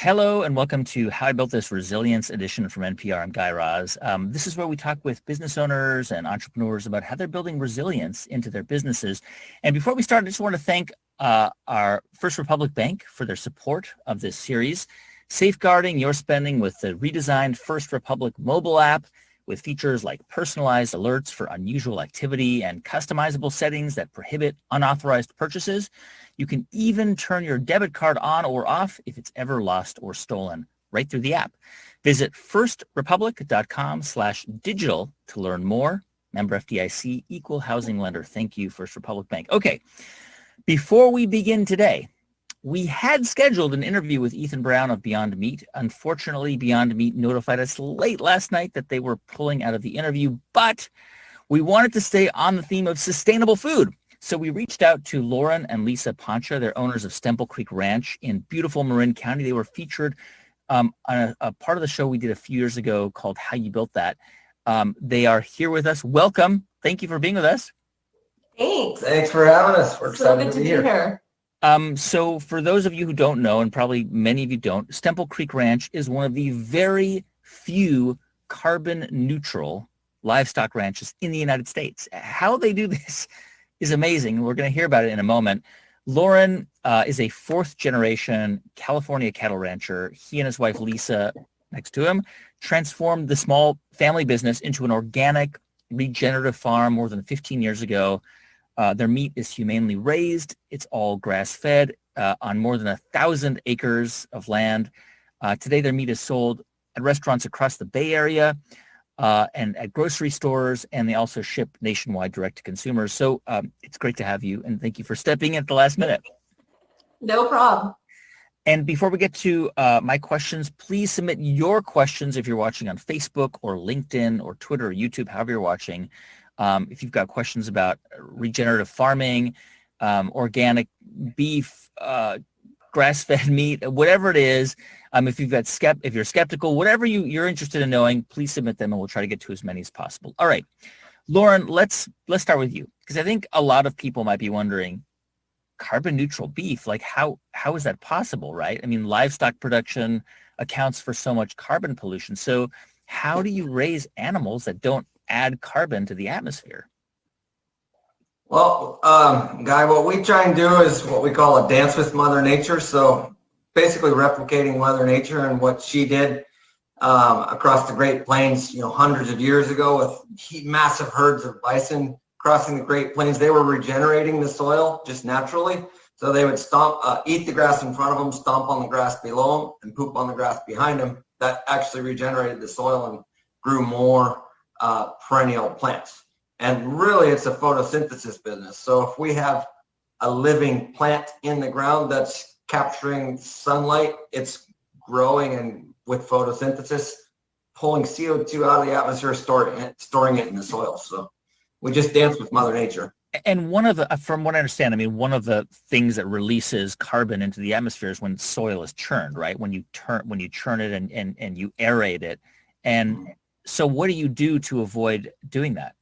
Hello and welcome to How I Built This Resilience edition from NPR. I'm Guy Raz. This is where we talk with business owners and entrepreneurs about how they're building resilience into their businesses. And before we start, I just want to thank our First Republic Bank for their support of this series, safeguarding your spending with the redesigned First Republic mobile app with features like personalized alerts for unusual activity and customizable settings that prohibit unauthorized purchases. You can even turn your debit card on or off if it's ever lost or stolen right through the app. Visit firstrepublic.com/digital to learn more. Member FDIC, equal housing lender. Thank you, First Republic Bank. Okay, before we begin today, we had scheduled an interview with Ethan Brown of Beyond Meat. Unfortunately, Beyond Meat notified us late last night that they were pulling out of the interview, but we wanted to stay on the theme of sustainable food. So we reached out to Loren and Loren Poncia. They're owners of Stemple Creek Ranch in beautiful Marin County. They were featured on a part of the show we did a few years ago called How You Built That. They are here with us. Welcome. Thank you for being with us. Thanks. Thanks for having us. We're excited to be here. So for those of you who don't know, and probably many of you don't, Stemple Creek Ranch is one of the very few carbon neutral livestock ranches in the United States. How they do this is amazing. We're going to hear about it in a moment. Loren is a fourth generation California cattle rancher. He and his wife, Lisa, next to him, transformed the small family business into an organic regenerative farm more than 15 years ago. Their meat is humanely raised. It's all grass-fed on more than 1,000 acres of land. Today, their meat is sold at restaurants across the Bay Area and at grocery stores, and they also ship nationwide direct to consumers. So it's great to have you, and thank you for stepping in at the last minute. No problem. And before we get to my questions, please submit your questions if you're watching on Facebook or LinkedIn or Twitter or YouTube, however you're watching. If you've got questions about regenerative farming, organic beef, grass-fed meat, whatever it is, if you're skeptical, whatever you're interested in knowing, please submit them and we'll try to get to as many as possible. All right, Loren, let's start with you, because I think a lot of people might be wondering, carbon neutral beef, like how is that possible, right? I mean, livestock production accounts for so much carbon pollution. So how do you raise animals that don't add carbon to the atmosphere? Well, Guy, what we try and do is what we call a dance with Mother Nature. So basically replicating Mother Nature and what she did across the Great Plains, hundreds of years ago with massive herds of bison crossing the Great Plains. They were regenerating the soil just naturally. So they would eat the grass in front of them, stomp on the grass below them, and poop on the grass behind them. That actually regenerated the soil and grew more perennial plants. And really, it's a photosynthesis business. So if we have a living plant in the ground that's capturing sunlight, it's growing and with photosynthesis, pulling CO2 out of the atmosphere, storing it in the soil. So we just dance with Mother Nature. And from what I understand, I mean, one of the things that releases carbon into the atmosphere is when soil is churned, right? When you churn it and you aerate it. And so what do you do to avoid doing that?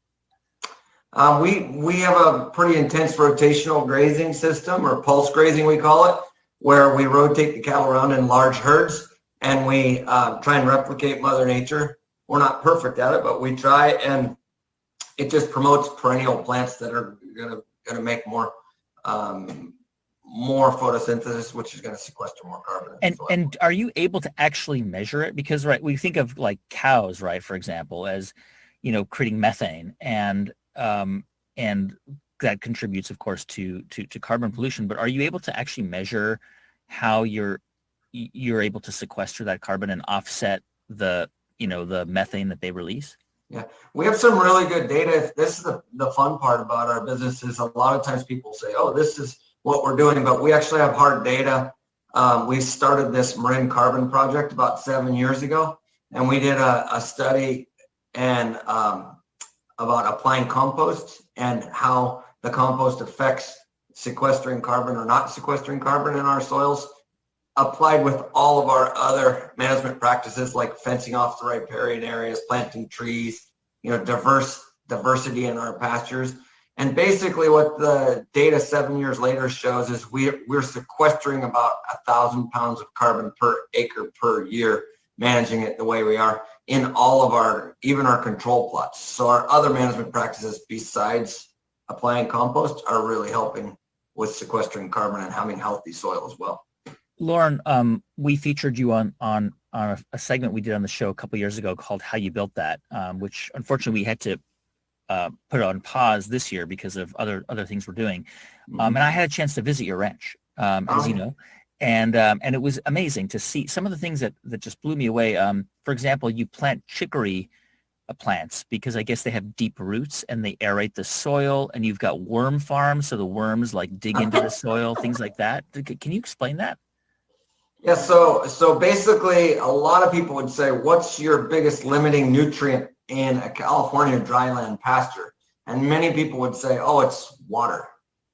We have a pretty intense rotational grazing system, or pulse grazing we call it, where we rotate the cattle around in large herds, and we try and replicate Mother Nature. We're not perfect at it, but we try, and it just promotes perennial plants that are gonna make more photosynthesis, which is going to sequester more carbon. And are you able to actually measure it? Because we think of like cows, right, for example, as creating methane, and that contributes, of course, to carbon pollution. But are you able to actually measure how you're able to sequester that carbon and offset the methane that they release? Yeah, we have some really good data. This is the fun part about our business is a lot of times people say, oh, this is what we're doing, but we actually have hard data. We started this Marin Carbon project about 7 years ago, and we did a study and about applying compost and how the compost affects sequestering carbon or not sequestering carbon in our soils, applied with all of our other management practices like fencing off the riparian areas, planting trees, diversity in our pastures. And basically what the data 7 years later shows is we're sequestering about 1,000 pounds of carbon per acre per year, managing it the way we are in all of even our control plots. So our other management practices besides applying compost are really helping with sequestering carbon and having healthy soil as well. Loren, we featured you on a segment we did on the show a couple years ago called How You Built That, which unfortunately we had to put it on pause this year because of other things we're doing. And I had a chance to visit your ranch, as you know, and it was amazing to see some of the things that just blew me away. For example, you plant chicory plants because I guess they have deep roots and they aerate the soil, and you've got worm farms, so the worms like dig into the soil, things like that. Can you explain that? Yeah, so basically a lot of people would say, what's your biggest limiting nutrient in a California dryland pasture? And many people would say, oh, it's water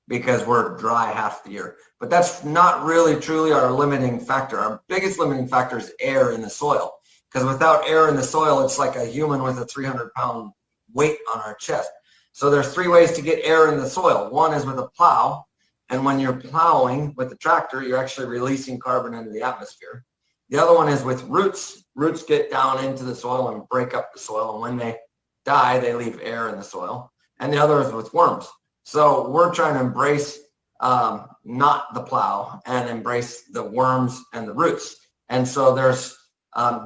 because we're dry half the year. But that's not really truly our limiting factor. Our biggest limiting factor is air in the soil, because without air in the soil, it's like a human with a 300-pound weight on our chest. So there's 3 ways to get air in the soil. One is with a plow. And when you're plowing with the tractor, you're actually releasing carbon into the atmosphere. The other one is with roots. Roots get down into the soil and break up the soil. And when they die, they leave air in the soil. And the other is with worms. So we're trying to embrace not the plow and embrace the worms and the roots. And so there's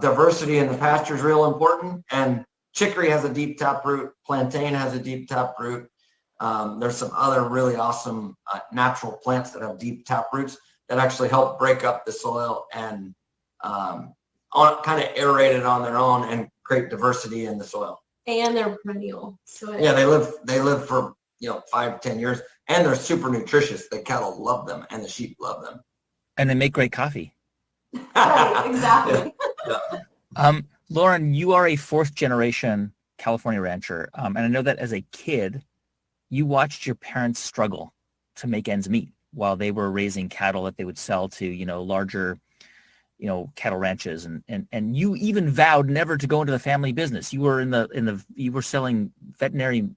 diversity in the pasture is real important. And chicory has a deep taproot. Plantain has a deep taproot. There's some other really awesome natural plants that have deep tap roots that actually help break up the soil and kind of aerate it on their own and create diversity in the soil. And they're perennial. So yeah, they live for 5-10 years, and they're super nutritious. The cattle love them, and the sheep love them. And they make great coffee. Right, exactly. Yeah. Loren, you are a 4th generation California rancher, and I know that as a kid, you watched your parents struggle to make ends meet while they were raising cattle that they would sell to, larger, cattle ranches. And you even vowed never to go into the family business. You were you were selling veterinary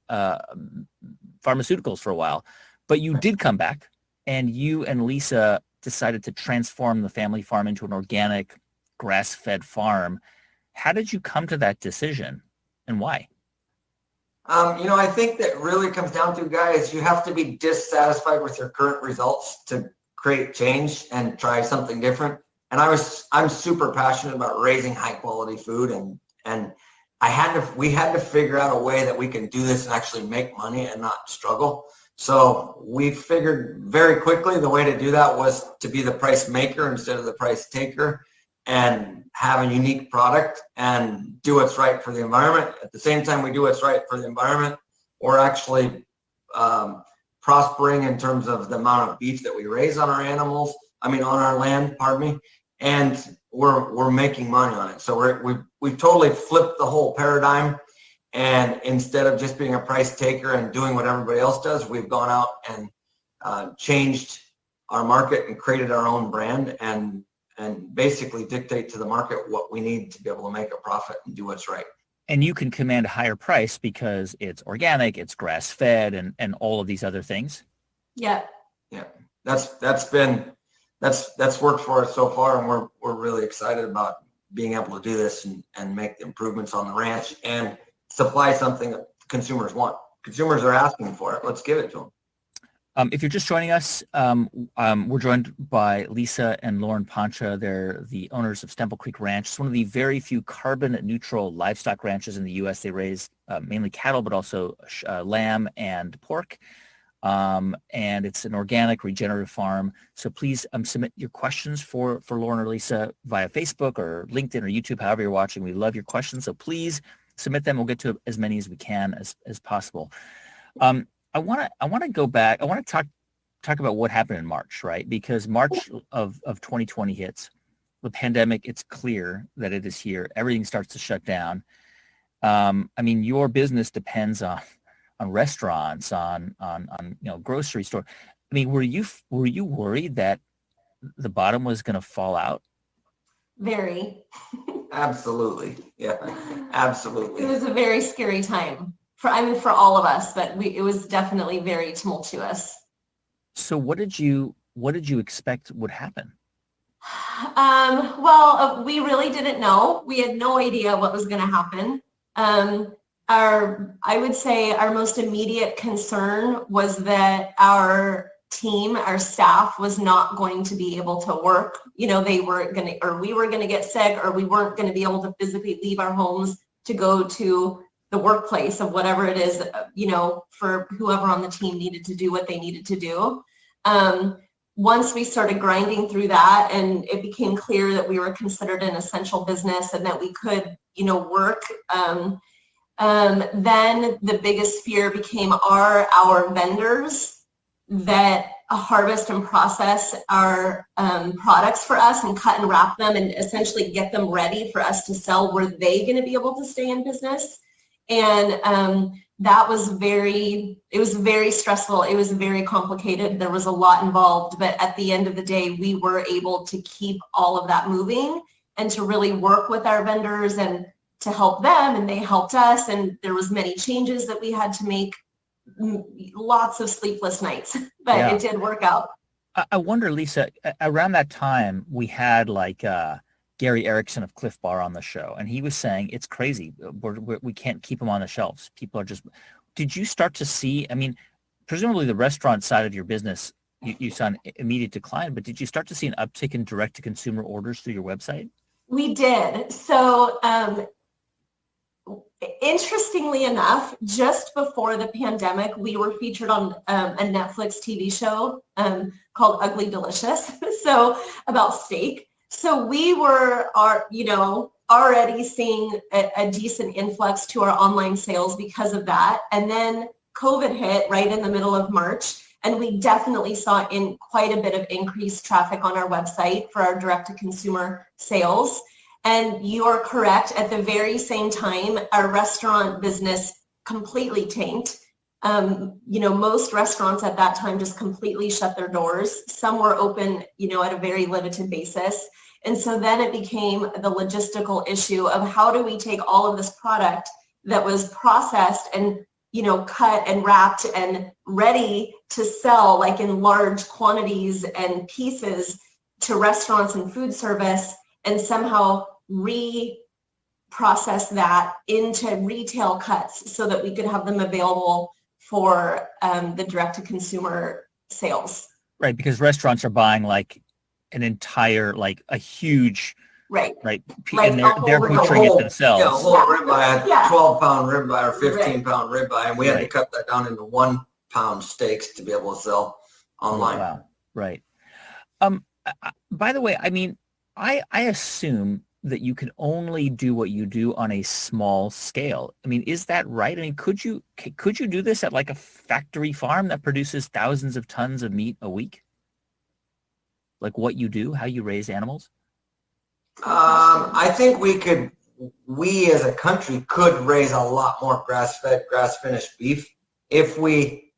pharmaceuticals for a while, but you did come back, and you and Lisa decided to transform the family farm into an organic grass-fed farm. How did you come to that decision, and why? I think that really comes down to, guys, you have to be dissatisfied with your current results to create change and try something different. And I'm super passionate about raising high quality food, and we had to figure out a way that we can do this and actually make money and not struggle. So we figured very quickly the way to do that was to be the price maker instead of the price taker, and have a unique product and do what's right for the environment. At the same time we do what's right for the environment, we're actually prospering in terms of the amount of beef that we raise on our land, and we're making money on it. So we've totally flipped the whole paradigm, and instead of just being a price taker and doing what everybody else does, we've gone out and changed our market and created our own brand and basically dictate to the market what we need to be able to make a profit and do what's right. And you can command a higher price because it's organic, it's grass-fed, and all of these other things. Yeah. Yeah, that's worked for us so far, and we're really excited about being able to do this and make the improvements on the ranch and supply something that consumers want. Consumers are asking for it. Let's give it to them. If you're just joining us, we're joined by Lisa and Loren Poncia. They're the owners of Stemple Creek Ranch. It's one of the very few carbon neutral livestock ranches in the U.S. They raise mainly cattle, but also lamb and pork. And it's an organic regenerative farm. So please submit your questions for Loren or Lisa via Facebook or LinkedIn or YouTube, however you're watching. We love your questions. So please submit them. We'll get to as many as we can as possible. I want to go back. I want to talk about what happened in March, right? Because March of 2020 hits. The pandemic, it's clear that it is here. Everything starts to shut down. Your business depends on restaurants, on grocery store. Were you worried that the bottom was going to fall out? Very. Absolutely. Yeah, absolutely. It was a very scary time. for all of us, but it was definitely very tumultuous. So what did you expect would happen? We really didn't know. We had no idea what was going to happen. I would say our most immediate concern was that our team, our staff was not going to be able to work. You know, we were going to get sick, or we weren't going to be able to physically leave our homes to go to the workplace of whatever it is, you know, for whoever on the team needed to do what they needed to do. Once we started grinding through that and it became clear that we were considered an essential business and that we could, you know, work, then the biggest fear became our vendors that harvest and process our products for us and cut and wrap them and essentially get them ready for us to sell. Were they going to be able to stay in business? And that was it was very stressful. It was very complicated. There was a lot involved, but at the end of the day, we were able to keep all of that moving and to really work with our vendors and to help them, and they helped us. And there was many changes that we had to make, lots of sleepless nights, but It did work out. I wonder, Lisa, around that time we had like Gary Erickson of Cliff Bar on the show, and he was saying it's crazy. We can't keep them on the shelves. People are just. Did you start to see? I mean, presumably the restaurant side of your business, you saw an immediate decline, but did you start to see an uptick in direct-to-consumer orders through your website? We did. So interestingly enough, just before the pandemic, we were featured on a Netflix TV show called Ugly Delicious, so about steak. So we were already seeing a decent influx to our online sales because of that. And then COVID hit right in the middle of March, and we definitely saw quite a bit of increased traffic on our website for our direct-to-consumer sales. And you are correct. At the very same time, our restaurant business completely tanked. Most restaurants at that time just completely shut their doors. Some were open, at a very limited basis. And so then it became the logistical issue of how do we take all of this product that was processed and, cut and wrapped and ready to sell, like in large quantities and pieces, to restaurants and food service, and somehow reprocess that into retail cuts so that we could have them available for the direct-to-consumer sales. Right, because restaurants are buying like an entire, like a huge, right, like and they're butchering it themselves. Yeah, a whole ribeye, 12-pound ribeye or 15-pound ribeye, and we had to cut that down into 1-pound steaks to be able to sell online. Wow, right. By the way, I mean, I assume that you can only do what you do on a small scale. I mean, is that right? I mean, could you do this at like a factory farm that produces thousands of tons of meat a week? Like what you do, how you raise animals? I think we as a country could raise a lot more grass-fed, grass-finished beef if we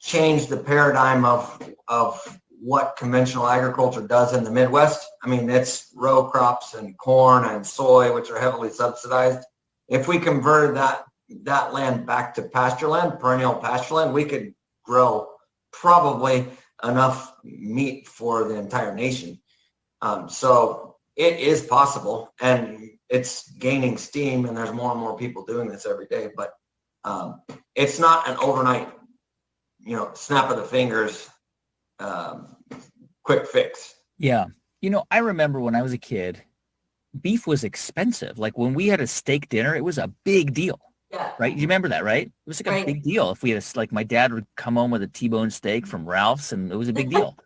change the paradigm of what conventional agriculture does in the Midwest. I mean, it's row crops and corn and soy, which are heavily subsidized. If we converted that land back to pasture land, perennial pasture land, we could grow probably enough meat for the entire nation. So it is possible, and it's gaining steam, and there's more and more people doing this every day, but it's not an overnight, snap of the fingers, quick fix. Yeah. I remember when I was a kid, beef was expensive. Like when we had a steak dinner, it was a big deal. Yeah. Right? You remember that, right? It was like a big deal. If we had like my dad would come home with a T-bone steak from Ralph's, and it was a big deal.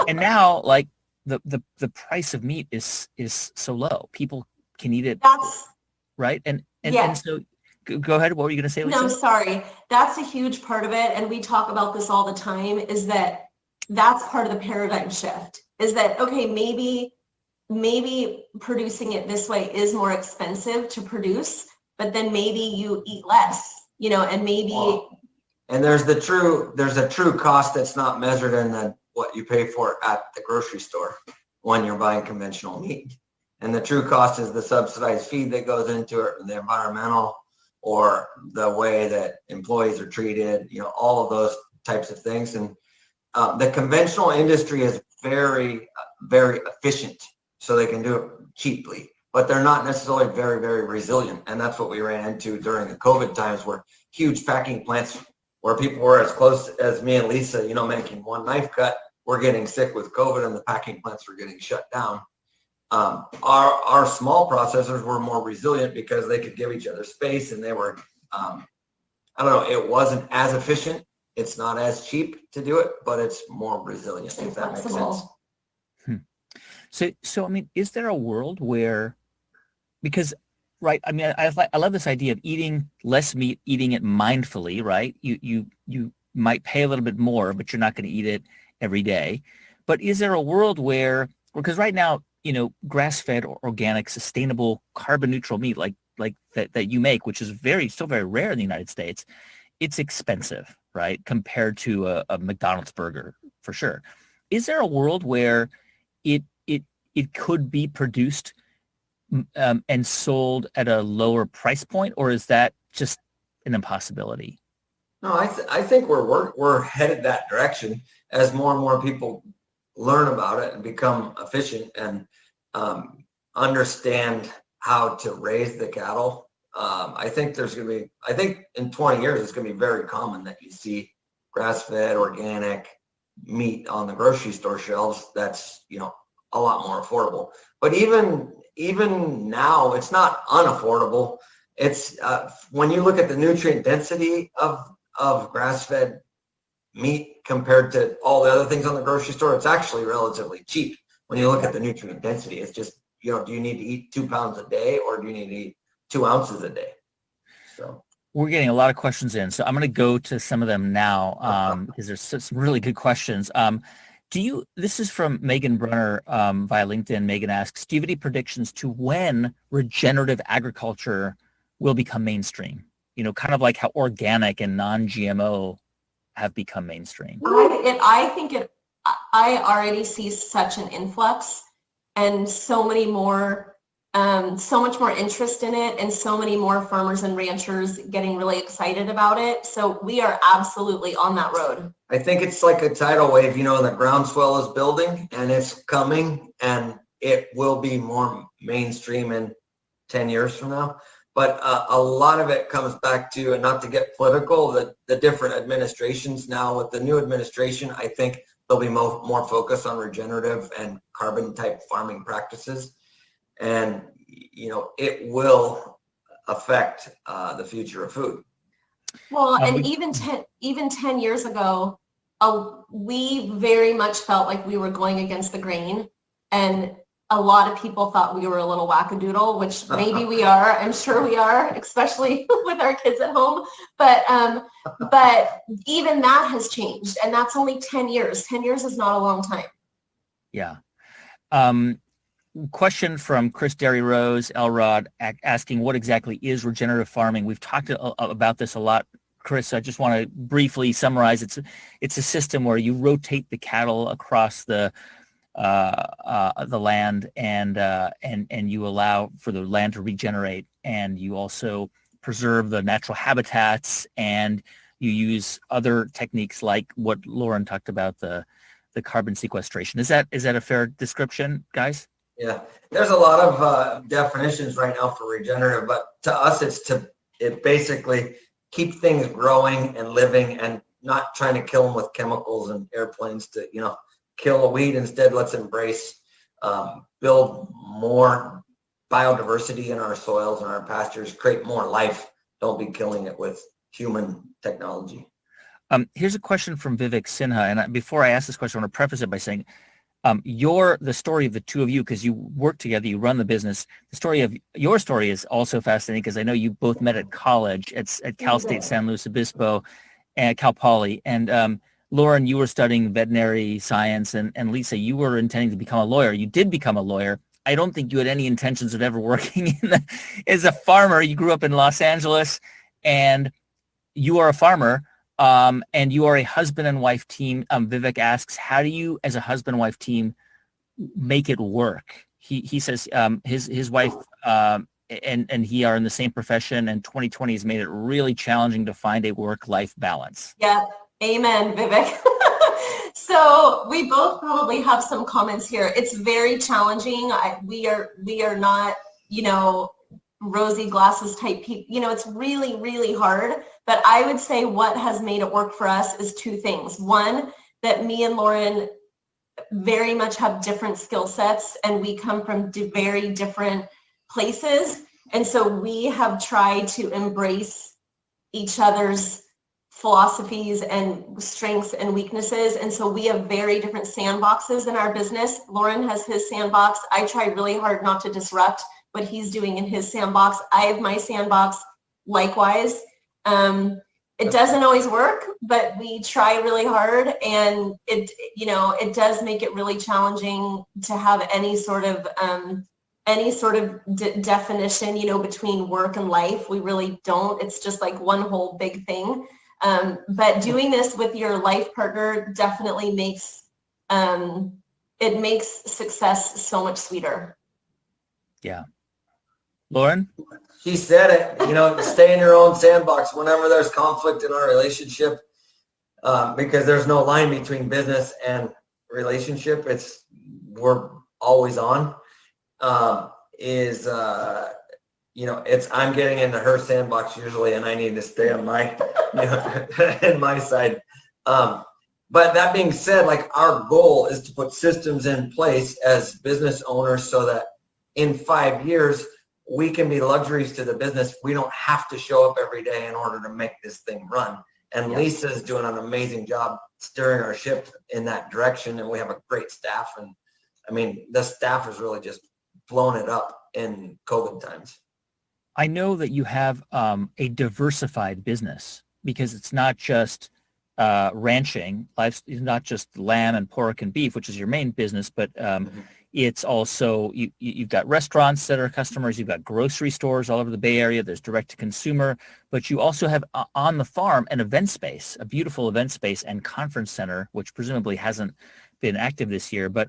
And now, like the price of meat is so low. People can eat it. Right. And so go ahead. What were you going to say, Lisa? No, sorry. That's a huge part of it. And we talk about this all the time, is that's part of the paradigm shift, is that, okay, maybe producing it this way is more expensive to produce, but then maybe you eat less, and maybe. Wow. And there's a true cost that's not measured in what you pay for at the grocery store when you're buying conventional meat. And the true cost is the subsidized feed that goes into it, and the environmental or the way that employees are treated, all of those types of things. And the conventional industry is very, very efficient, so they can do it cheaply, but they're not necessarily very, very resilient. And that's what we ran into during the COVID times, where huge packing plants where people were as close as me and Lisa, making one knife cut, were getting sick with COVID and the packing plants were getting shut down. Our small processors were more resilient because they could give each other space, and they were, it wasn't as efficient. It's not as cheap to do it, but it's more resilient, if that makes sense. So, is there a world where, because, right, I love this idea of eating less meat, eating it mindfully, right? You might pay a little bit more, but you're not going to eat it every day. But is there a world where, because right now, grass-fed or organic, sustainable, carbon neutral meat like that you make, which is still very rare in the United States, it's expensive, right, compared to a McDonald's burger, for sure. Is there a world where it could be produced and sold at a lower price point, or is that just an impossibility? No, I think we're headed that direction as more and more people learn about it and become efficient and understand how to raise the cattle. I think in 20 years, it's going to be very common that you see grass-fed organic meat on the grocery store shelves. That's, a lot more affordable. But even now, it's not unaffordable. It's when you look at the nutrient density of grass-fed meat compared to all the other things on the grocery store, it's actually relatively cheap. When you look at the nutrient density, it's just, do you need to eat 2 pounds a day, or do you need to eat 2 ounces a day? So we're getting a lot of questions in, so I'm going to go to some of them now because there's some really good questions. This is from Megan Brunner via LinkedIn. Megan asks, do you have any predictions to when regenerative agriculture will become mainstream? Kind of like how organic and non-GMO have become mainstream. I already see such an influx and so much more interest in it, and so many more farmers and ranchers getting really excited about it. So we are absolutely on that road. I think it's like a tidal wave, the groundswell is building and it's coming, and it will be more mainstream in 10 years from now. But a lot of it comes back to, and not to get political, the different administrations now. With the new administration, I think there'll be more focus on regenerative and carbon type farming practices. And, it will affect the future of food. Well, and even 10 years ago, we very much felt like we were going against the grain. And a lot of people thought we were a little wackadoodle, which maybe we are. I'm sure we are, especially with our kids at home. But even that has changed, and that's only 10 years. 10 years is not a long time. Yeah. Question from Chris Derry Rose, Elrod, asking what exactly is regenerative farming? We've talked about this a lot, Chris. I just want to briefly summarize. It's a system where you rotate the cattle across the land, and you allow for the land to regenerate, and you also preserve the natural habitats, and you use other techniques like what Loren talked about, the carbon sequestration. Is that a fair description, guys? Yeah, there's a lot of definitions right now for regenerative, but to us, it basically keep things growing and living, and not trying to kill them with chemicals and airplanes to, kill a weed. Instead, let's embrace, build more biodiversity in our soils and our pastures, create more life. Don't be killing it with human technology. Here's a question from Vivek Sinha, and before I ask this question, I want to preface it by saying, the story of the two of you, because you work together, you run the business. The story of your story is also fascinating, because I know you both met at college at Cal State San Luis Obispo and Cal Poly. And Loren, you were studying veterinary science, and Lisa, you were intending to become a lawyer. You did become a lawyer. I don't think you had any intentions of ever working as a farmer. You grew up in Los Angeles, and you are a farmer. And you are a husband and wife team. Vivek asks, how do you, as a husband and wife team, make it work? He says his wife and he are in the same profession, and 2020 has made it really challenging to find a work-life balance. Yeah, amen, Vivek. So we both probably have some comments here. It's very challenging. We are not, rosy glasses type people. It's really, really hard. But I would say what has made it work for us is two things. One, that me and Loren very much have different skill sets, and we come from very different places. And so we have tried to embrace each other's philosophies and strengths and weaknesses. And so we have very different sandboxes in our business. Loren has his sandbox. I try really hard not to disrupt what he's doing in his sandbox. I have my sandbox likewise. It doesn't always work, but we try really hard, and it does make it really challenging to have any sort of definition, between work and life. We really don't. It's just like one whole big thing. But doing this with your life partner definitely makes success so much sweeter. Yeah. Loren? She said it, stay in your own sandbox whenever there's conflict in our relationship, because there's no line between business and relationship. We're always on. It's I'm getting into her sandbox usually, and I need to stay on my, in my side. But that being said, like, our goal is to put systems in place as business owners so that in 5 years we can be luxuries to the business. We don't have to show up every day in order to make this thing run. And Yep. Lisa's doing an amazing job steering our ship in that direction, and we have a great staff. And I mean, the staff has really just blown it up in COVID times. I know that you have a diversified business, because it's not just ranching. Life's not just lamb and pork and beef, which is your main business, but it's also, you've got restaurants that are customers, you've got grocery stores all over the Bay Area, there's direct to consumer, but you also have on the farm an event space, a beautiful event space and conference center, which presumably hasn't been active this year. But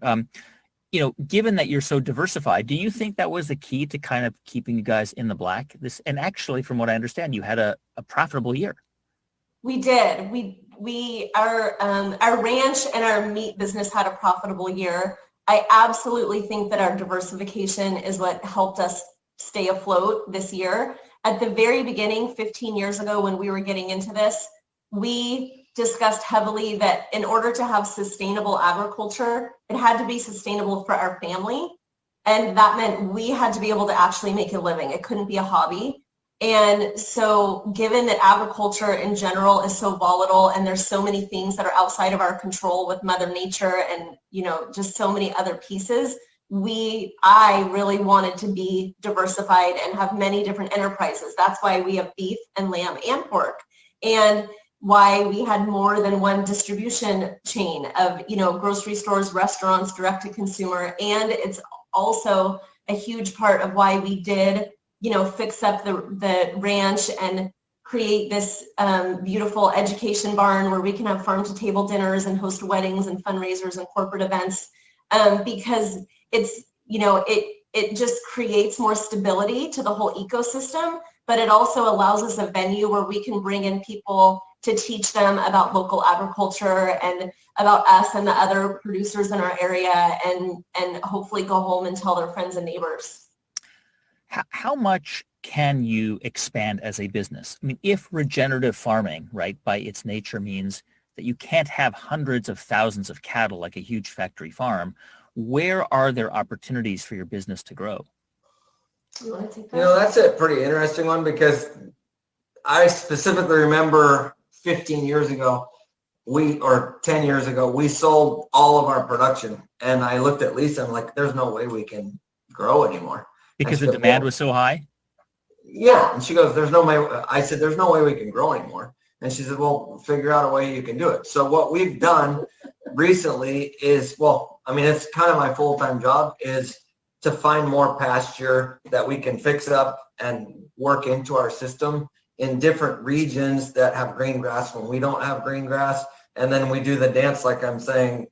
given that you're so diversified, do you think that was the key to kind of keeping you guys in the black? And actually, from what I understand, you had a profitable year. We did. Our ranch and our meat business had a profitable year. I absolutely think that our diversification is what helped us stay afloat this year. At the very beginning, 15 years ago, when we were getting into this, we discussed heavily that in order to have sustainable agriculture, it had to be sustainable for our family. And that meant we had to be able to actually make a living. It couldn't be a hobby. And so given that agriculture in general is so volatile, and there's so many things that are outside of our control with Mother Nature and, just so many other pieces, I really wanted to be diversified and have many different enterprises. That's why we have beef and lamb and pork, and why we had more than one distribution chain of, grocery stores, restaurants, direct to consumer. And it's also a huge part of why we did fix up the ranch and create this beautiful education barn where we can have farm to table dinners and host weddings and fundraisers and corporate events, because it's, it just creates more stability to the whole ecosystem, but it also allows us a venue where we can bring in people to teach them about local agriculture and about us and the other producers in our area, and hopefully go home and tell their friends and neighbors. How much can you expand as a business? I mean, if regenerative farming, right, by its nature means that you can't have hundreds of thousands of cattle like a huge factory farm, where are there opportunities for your business to grow? You want to take that? That's a pretty interesting one, because I specifically remember 15 years ago, 10 years ago, we sold all of our production. And I looked at Lisa and I'm like, there's no way we can grow anymore. Because the demand was so high? Yeah. And she goes, there's no way. I said, there's no way we can grow anymore. And she said, well, figure out a way you can do it. So what we've done recently is, it's kind of my full-time job, is to find more pasture that we can fix up and work into our system in different regions that have green grass when we don't have green grass. And then we do the dance, like I'm saying,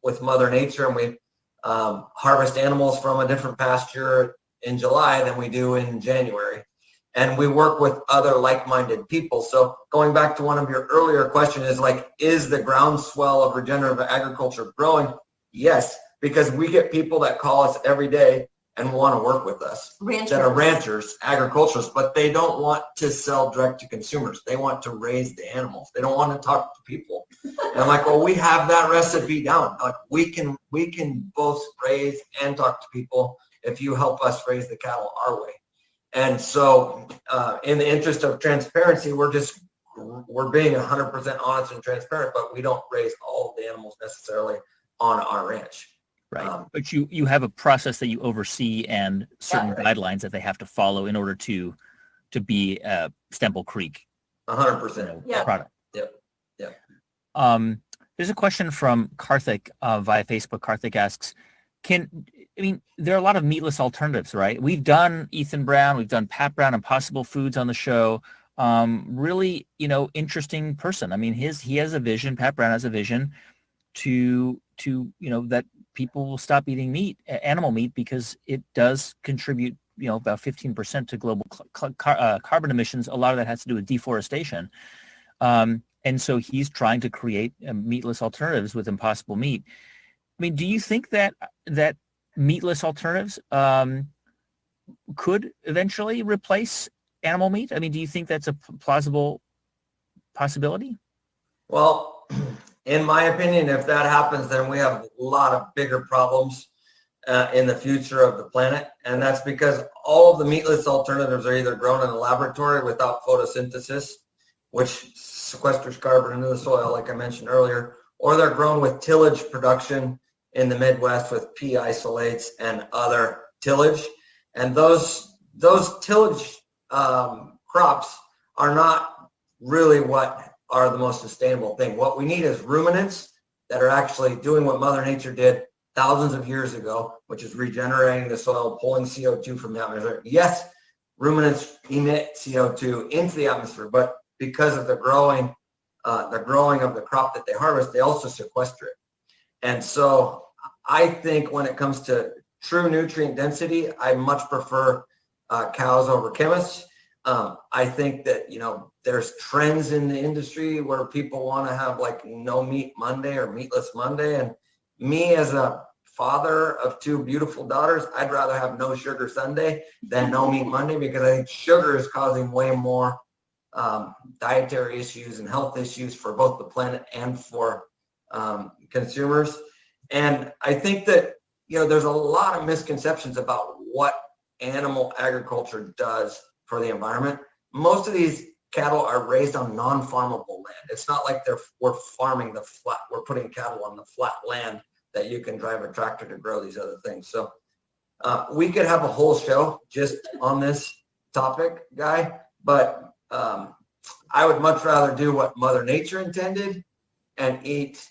with Mother Nature, and we harvest animals from a different pasture in July than we do in January. And we work with other like-minded people. So going back to one of your earlier questions is like, is the groundswell of regenerative agriculture growing? Yes, because we get people that call us every day and want to work with us that are ranchers, agriculturists, but they don't want to sell direct to consumers. They want to raise the animals. They don't want to talk to people. And I'm like, well, we have that recipe down. Like we can both raise and talk to people if you help us raise the cattle our way. And so in the interest of transparency, we're being 100% honest and transparent, but we don't raise all of the animals necessarily on our ranch. Right. But you have a process that you oversee and certain guidelines that they have to follow in order to be Stemple Creek 100% product. Yep. There's a question from Karthik via Facebook. Karthik asks, there are a lot of meatless alternatives, right? We've done Ethan Brown, we've done Pat Brown, Impossible Foods on the show. Really, interesting person. I mean, he has a vision. Pat Brown has a vision to that people will stop eating animal meat, because it does contribute, about 15% to global carbon emissions. A lot of that has to do with deforestation. And so he's trying to create meatless alternatives with Impossible Meat. I mean, do you think that meatless alternatives could eventually replace animal meat? I mean, do you think that's a plausible possibility? Well, in my opinion, if that happens, then we have a lot of bigger problems in the future of the planet. And that's because all of the meatless alternatives are either grown in a laboratory without photosynthesis, which sequesters carbon into the soil, like I mentioned earlier, or they're grown with tillage production in the Midwest with pea isolates and other tillage. And those tillage crops are not really what are the most sustainable thing. What we need is ruminants that are actually doing what Mother Nature did thousands of years ago, which is regenerating the soil, pulling CO2 from the atmosphere. Yes, ruminants emit CO2 into the atmosphere, but because of the growing of the crop that they harvest, they also sequester it. And so I think when it comes to true nutrient density, I much prefer cows over chemists. I think that, there's trends in the industry where people want to have like no meat Monday or meatless Monday. And me as a father of two beautiful daughters, I'd rather have no sugar Sunday than no meat Monday, because I think sugar is causing way more dietary issues and health issues for both the planet and for consumers. And I think that, there's a lot of misconceptions about what animal agriculture does for the environment. Most of these cattle are raised on non-farmable land. It's not like we're farming the flat, we're putting cattle on the flat land that you can drive a tractor to grow these other things. So we could have a whole show just on this topic, Guy, but I would much rather do what Mother Nature intended and eat,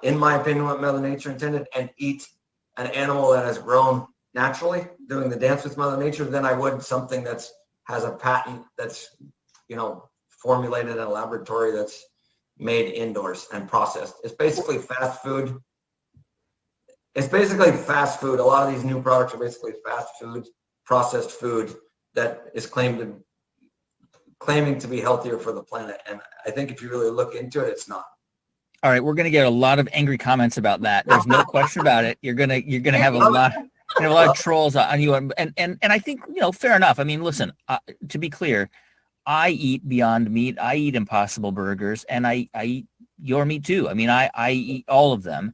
in my opinion, what Mother Nature intended, and eat an animal that has grown naturally, doing the dance with Mother Nature, than I would something that's has a patent that's, formulated in a laboratory that's made indoors and processed. It's basically fast food. A lot of these new products are basically fast food, processed food that is claiming to be healthier for the planet. And I think if you really look into it, it's not. All right, we're going to get a lot of angry comments about that. There's no question about it. You're gonna have a lot of trolls on you, and I think fair enough. I mean, listen, to be clear, I eat Beyond Meat, I eat Impossible Burgers, and I eat your meat too. I mean, I eat all of them,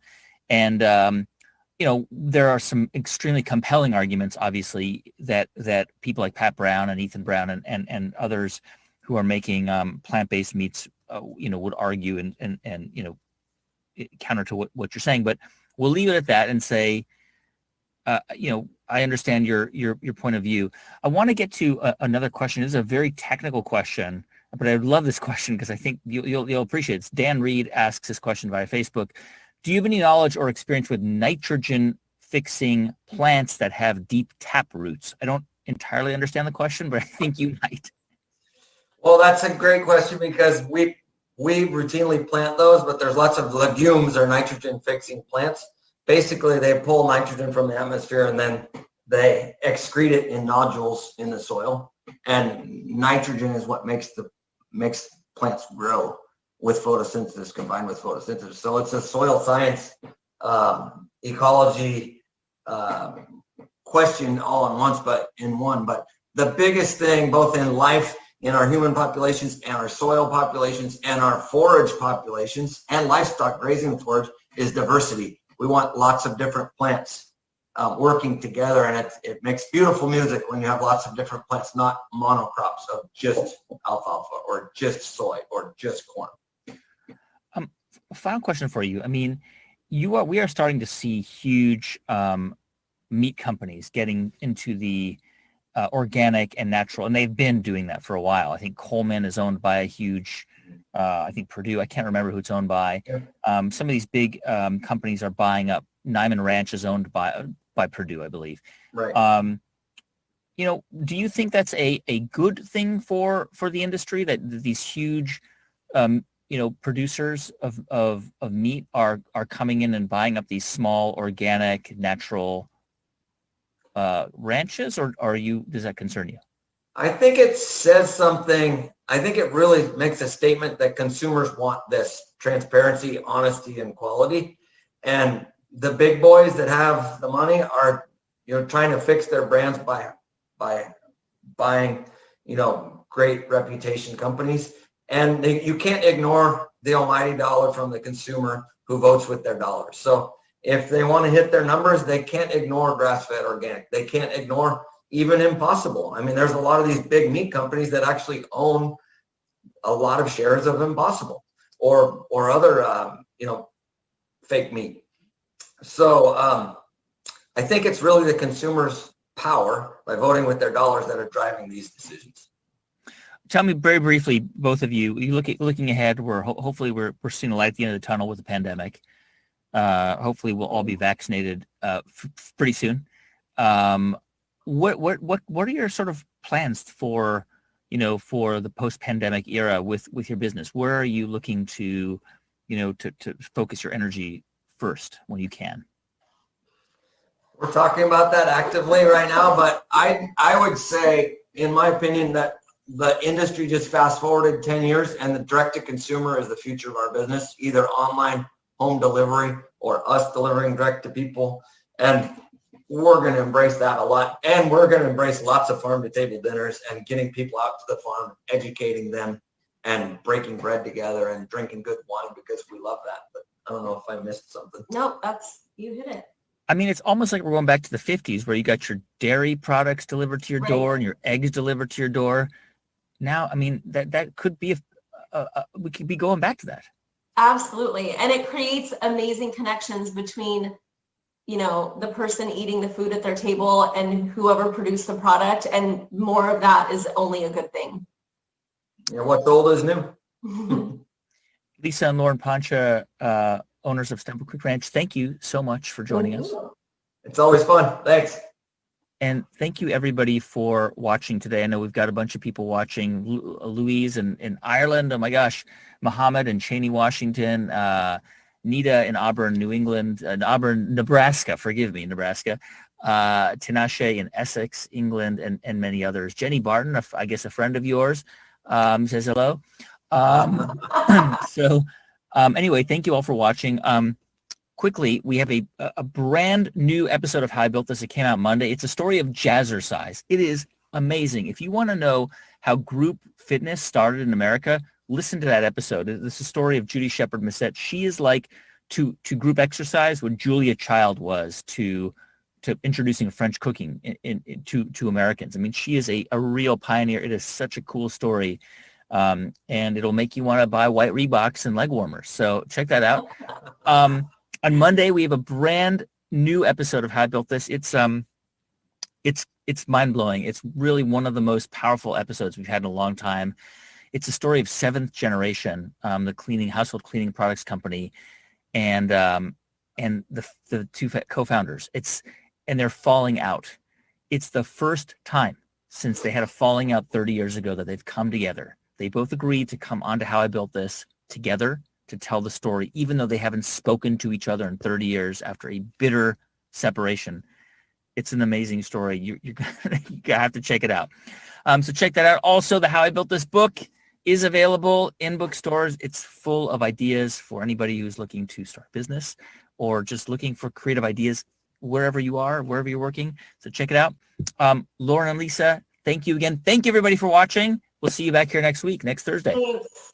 and there are some extremely compelling arguments, obviously, that people like Pat Brown and Ethan Brown and others who are making plant-based meats would argue and counter to what you're saying. But we'll leave it at that and say, I understand your point of view. I want to get to another question. This is a very technical question, but I love this question because I think you'll appreciate it. It's Dan Reed asks this question via Facebook. Do you have any knowledge or experience with nitrogen fixing plants that have deep tap roots? I don't entirely understand the question, but I think you might. Well, that's a great question, because we routinely plant those, but there's lots of legumes or nitrogen fixing plants. Basically, they pull nitrogen from the atmosphere and then they excrete it in nodules in the soil, and nitrogen is what makes plants grow with photosynthesis combined with photosynthesis. So it's a soil science ecology question all in one. But the biggest thing, both in life, in our human populations and our soil populations and our forage populations and livestock grazing and forage, is diversity. We want lots of different plants working together, and it makes beautiful music when you have lots of different plants, not monocrops of just alfalfa or just soy or just corn. Final question for you. I mean, we are starting to see huge meat companies getting into the organic and natural, and they've been doing that for a while. I think Coleman is owned by a huge, I think Purdue, I can't remember who it's owned by. Some of these big companies are buying up. Nyman Ranch is owned by Purdue, I believe. Right. Do you think that's a good thing for the industry, that these huge producers of meat are coming in and buying up these small organic natural ranches, or does that concern you? I think it says something. I think it really makes a statement that consumers want this transparency, honesty, and quality. And the big boys that have the money are, trying to fix their brands by buying, great reputation companies. And you can't ignore the almighty dollar from the consumer who votes with their dollars. So if they want to hit their numbers, they can't ignore grass-fed organic. They can't ignore even Impossible. I mean, there's a lot of these big meat companies that actually own a lot of shares of Impossible or other, fake meat. So I think it's really the consumer's power by voting with their dollars that are driving these decisions. Tell me very briefly, both of you, looking ahead, hopefully we're seeing a light at the end of the tunnel with the pandemic. Hopefully we'll all be vaccinated pretty soon. What are your sort of plans for the post-pandemic era with your business? Where are you looking to focus your energy first when you can? We're talking about that actively right now, but I would say, in my opinion, that the industry just fast forwarded 10 years, and the direct to consumer is the future of our business, either online home delivery or us delivering direct to people. And we're going to embrace that a lot. And we're going to embrace lots of farm to table dinners and getting people out to the farm, educating them and breaking bread together and drinking good wine, because we love that. But I don't know if I missed something. No, you hit it. I mean, it's almost like we're going back to the 50s, where you got your dairy products delivered to your door and your eggs delivered to your door. Now, I mean, that could be, we could be going back to that. Absolutely. And it creates amazing connections between, the person eating the food at their table and whoever produced the product. And more of that is only a good thing. Yeah, what's old is new. Lisa and Loren Poncia, owners of Stemple Creek Ranch, thank you so much for joining us. It's always fun. Thanks. And thank you, everybody, for watching today. I know we've got a bunch of people watching. Louise in Ireland. Oh, my gosh. Muhammad in Cheney, Washington. Nita in Auburn, New England. Auburn, Nebraska. Forgive me, Nebraska. Tinashe in Essex, England, and many others. Jenny Barton, I guess a friend of yours, says hello. Anyway, thank you all for watching. Quickly, we have a brand new episode of How I Built This. It came out Monday. It's a story of jazzercise. It is amazing. If you want to know how group fitness started in America, listen to that episode. This is a story of Judy Shepard Massett. She is like to group exercise what Julia Child was to introducing French cooking to Americans. I mean, she is a real pioneer. It is such a cool story. And it'll make you want to buy white Reeboks and leg warmers. So check that out. On Monday, we have a brand new episode of How I Built This. It's mind-blowing. It's really one of the most powerful episodes we've had in a long time. It's a story of Seventh Generation, the household cleaning products company, and the two co-founders. And they're falling out. It's the first time since they had a falling out 30 years ago that they've come together. They both agreed to come onto How I Built This together to tell the story, even though they haven't spoken to each other in 30 years after a bitter separation. It's an amazing story. You're gonna have to check it out. So check that out. Also, the How I Built This book is available in bookstores. It's full of ideas for anybody who's looking to start a business or just looking for creative ideas wherever you are, wherever you're working. So check it out. Loren and Lisa, thank you again. Thank you, everybody, for watching. We'll see you back here next week, next Thursday. Thanks.